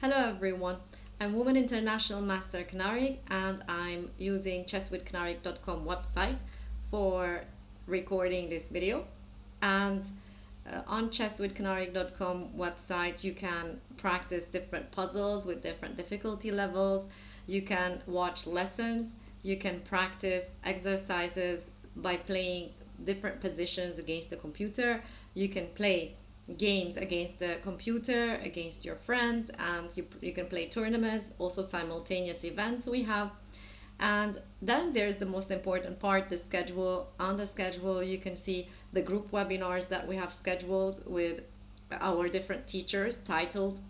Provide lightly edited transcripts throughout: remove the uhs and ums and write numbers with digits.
Hello everyone, I'm Woman International Master Knarik and I'm using chesswithknarik.com website for recording this video. And on chesswithknarik.com website you can practice different puzzles with different difficulty levels. You can watch lessons, you can practice exercises by playing different positions against the computer. You can play games against the computer, against your friends, and you can play tournaments, also simultaneous events we have. And then there's the most important part, the schedule. On the schedule you can see the group webinars that we have scheduled with our different teachers titled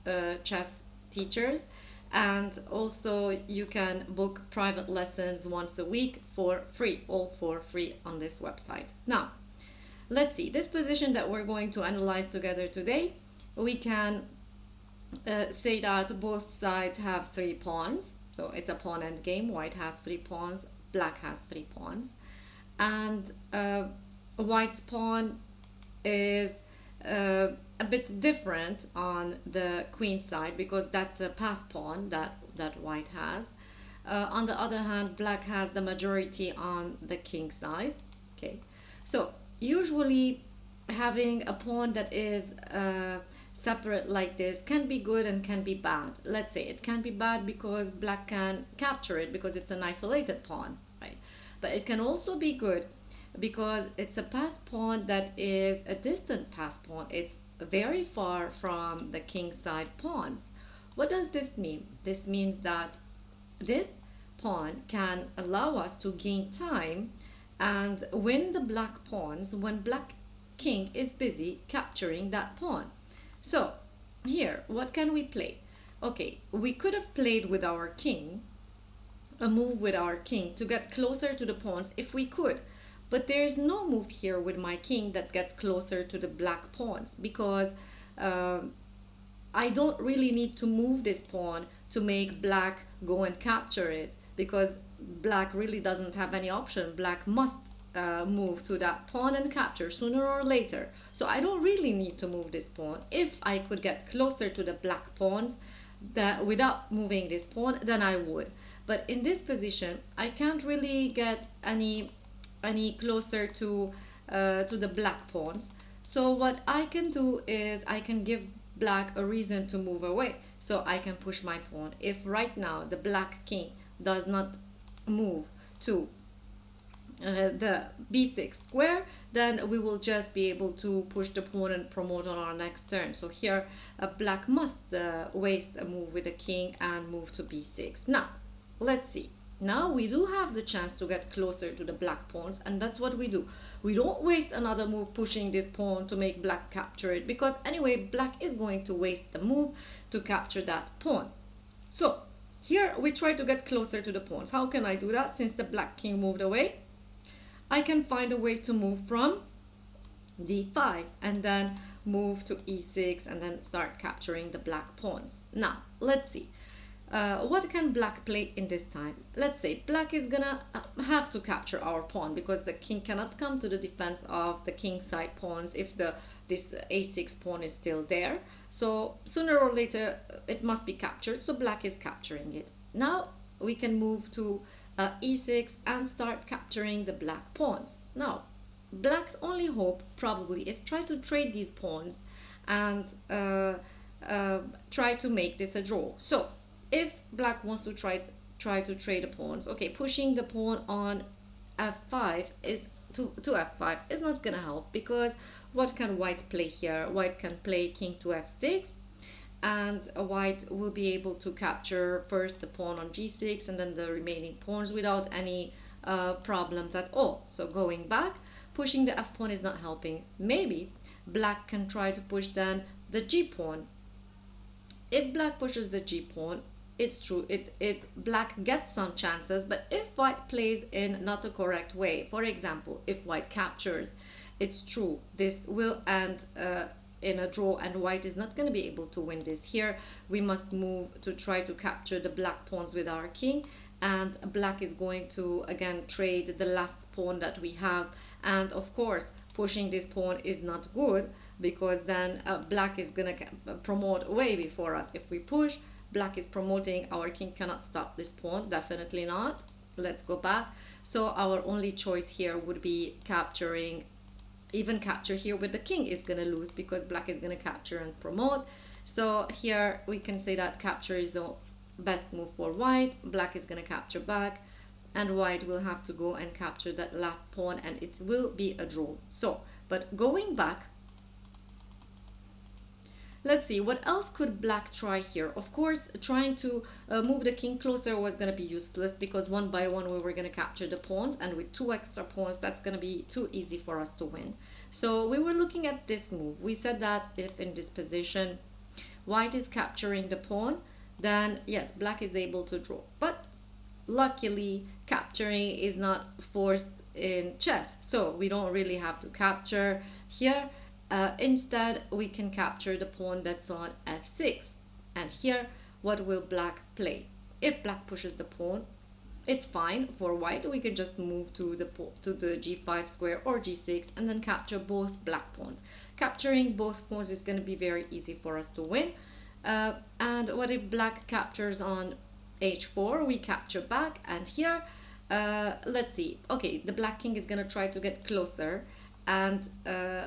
chess teachers, and also you can book private lessons once a week for free, all for free on this website. Now let's see this position that we're going to analyze together today. We can say that both sides have 3 pawns, so it's a pawn end game. White has 3 pawns, black has 3 pawns, and white's pawn is a bit different on the queen side because that's a passed pawn that white has. On the other hand, black has the majority on the king side. Okay, so usually having a pawn that is separate like this can be good and can be bad. Let's say it can be bad because black can capture it because it's an isolated pawn, right? But it can also be good because it's a passed pawn that is a distant passed pawn. It's very far from the king side pawns. What does this mean? This means that this pawn can allow us to gain time and win the black pawns when black king is busy capturing that pawn. So here, what can we play? Okay, we could have played with our king, a move with our king to get closer to the pawns if we could. But there's no move here with my king that gets closer to the black pawns because I don't really need to move this pawn to make black go and capture it, because black really doesn't have any option. Black must move to that pawn and capture sooner or later. So I don't really need to move this pawn. If I could get closer to the black pawns that without moving this pawn, then I would. But in this position, I can't really get any closer to the black pawns. So what I can do is I can give black a reason to move away. So I can push my pawn. If right now the black king does not move to the b6 square, then we will just be able to push the pawn and promote on our next turn. So here black must waste a move with the king and move to b6. Now let's see. Now we do have the chance to get closer to the black pawns, and that's what we do. We don't waste another move pushing this pawn to make black capture it, because anyway black is going to waste the move to capture that pawn. So here we try to get closer to the pawns. How can I do that? Since the black king moved away, I can find a way to move from d5 and then move to e6 and then start capturing the black pawns. Now let's see. What can black play in this time? Let's say black is gonna have to capture our pawn because the king cannot come to the defense of the king side pawns if this a6 pawn is still there. So sooner or later it must be captured, so black is capturing it. Now we can move to e6 and start capturing the black pawns. Now black's only hope probably is try to trade these pawns and try to make this a draw. So if black wants to try to trade the pawns, okay, pushing the pawn on f5 is to f5 is not gonna help, because what can white play here? White can play king to f6, and white will be able to capture first the pawn on g6 and then the remaining pawns without any problems at all. So going back, pushing the f pawn is not helping. Maybe black can try to push then the g pawn. If black pushes the g pawn, it's true, black gets some chances, but if white plays in not a correct way, for example, if white captures, it's true, this will end in a draw and white is not going to be able to win this. Here we must move to try to capture the black pawns with our king, and black is going to again trade the last pawn that we have, and of course pushing this pawn is not good because then black is gonna promote way before us. If we push, black is promoting, our king cannot stop this pawn, definitely not. Let's go back. So our only choice here would be capturing. Even capture here with the king is going to lose because black is going to capture and promote. So here we can say that capture is the best move for white. Black is going to capture back, and white will have to go and capture that last pawn, and it will be a draw. So, but going back, let's see, what else could black try here? Of course, trying to move the king closer was going to be useless because one by one we were going to capture the pawns, and with 2 extra pawns, that's going to be too easy for us to win. So we were looking at this move. We said that if in this position white is capturing the pawn, then yes, black is able to draw. But luckily, capturing is not forced in chess, so we don't really have to capture here. Instead, we can capture the pawn that's on f6. And here, what will black play? If black pushes the pawn, it's fine. For white, we can just move to the g5 square or g6 and then capture both black pawns. Capturing both pawns is going to be very easy for us to win. And what if black captures on h4? We capture back, and here, let's see. Okay, the black king is going to try to get closer. And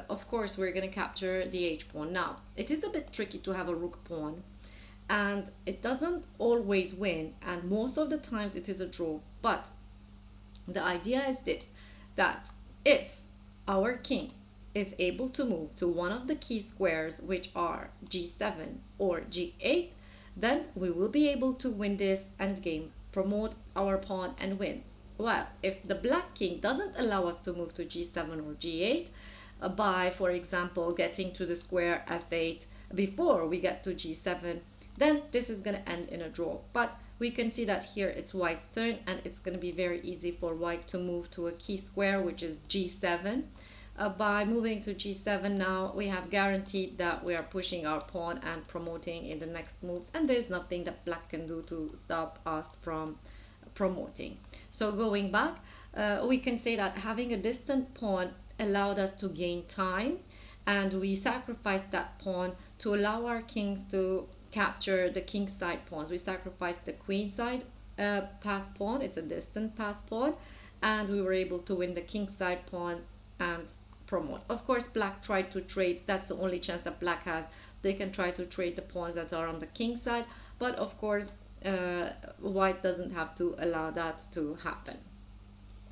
of course we're going to capture the h pawn. Now it is a bit tricky to have a rook pawn, and it doesn't always win, and most of the times it is a draw. But the idea is this, that if our king is able to move to one of the key squares, which are g7 or g8, then we will be able to win this endgame, promote our pawn and win. Well, if the black king doesn't allow us to move to g7 or g8 by, for example, getting to the square f8 before we get to g7, then this is going to end in a draw. But we can see that here it's white's turn, and it's going to be very easy for white to move to a key square, which is g7. By moving to g7 now, we have guaranteed that we are pushing our pawn and promoting in the next moves, and there's nothing that black can do to stop us from promoting. So going back, we can say that having a distant pawn allowed us to gain time, and we sacrificed that pawn to allow our kings to capture the king side pawns. We sacrificed the queen side pass pawn, it's a distant pass pawn, and we were able to win the king side pawn and promote. Of course, black tried to trade. That's the only chance that black has. They can try to trade the pawns that are on the king side, but of course white doesn't have to allow that to happen.